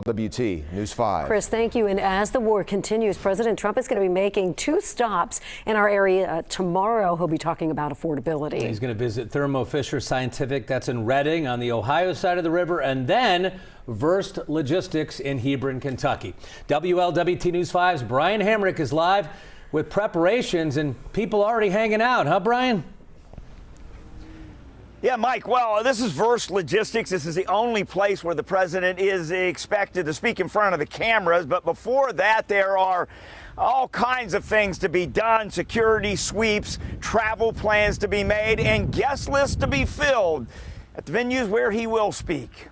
WT News 5. Chris, thank you. And as the war continues, President Trump is going to be making 2 stops in our area tomorrow. He'll be talking about affordability. He's going to visit Thermo Fisher Scientific, that's in Reading on the Ohio side of the river, and then Verst Logistics in Hebron, Kentucky. WLWT News 5's Brian Hamrick is live with preparations and people already hanging out, huh, Brian? Yeah, Mike, well, this is Verst Logistics. This is the only place where the president is expected to speak in front of the cameras. But before that, there are all kinds of things to be done, security sweeps, travel plans to be made, and guest lists to be filled at the venues where he will speak.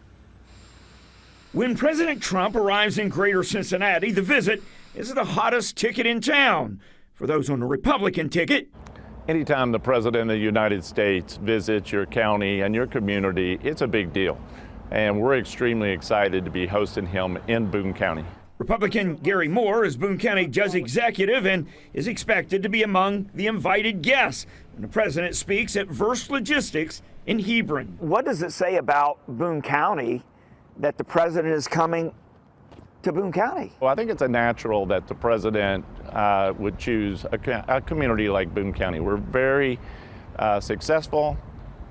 When President Trump arrives in Greater Cincinnati, the visit is the hottest ticket in town. For those on the Republican ticket, anytime the President of the United States visits your county and your community, it's a big deal. And we're extremely excited to be hosting him in Boone County. Republican Gary Moore is Boone County Judge Executive and is expected to be among the invited guests when the president speaks at Verst Logistics in Hebron. What does it say about Boone County that the president is coming to Boone County? Well, I think it's a natural that the president would choose a community like Boone County. We're very successful.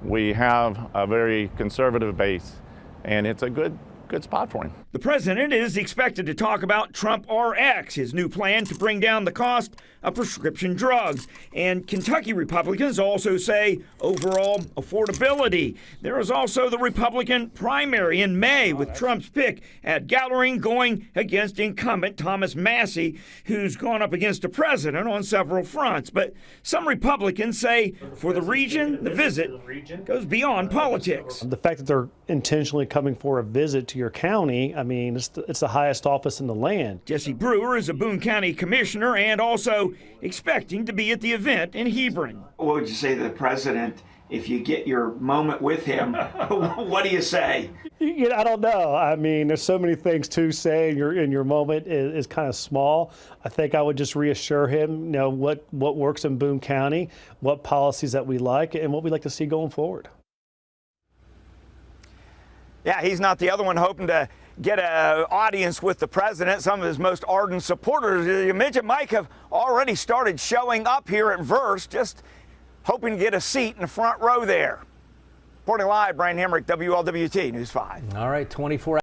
We have a very conservative base, and it's a good spot for him. The president is expected to talk about Trump RX, his new plan to bring down the cost of prescription drugs. And Kentucky Republicans also say overall affordability. There is also the Republican primary in May with Trump's pick at Gallering going against incumbent Thomas Massie, who's gone up against the president on several fronts. But some Republicans say for the region, the visit goes beyond politics. The fact that they're intentionally coming for a visit to your county, I mean, it's the highest office in the land. Jesse Brewer is a Boone County commissioner and also expecting to be at the event in Hebron. What would you say to the president if you get your moment with him? What do you say? I don't know. I mean, there's so many things to say, and your moment is kind of small. I think I would just reassure him, what works in Boone County, what policies that we like, and what we'd like to see going forward. Yeah, he's not the other one hoping to get an audience with the president. Some of his most ardent supporters, you mentioned, Mike, have already started showing up here at Verst, just hoping to get a seat in the front row there. Reporting live, Brian Hamrick, WLWT News 5. All right, 24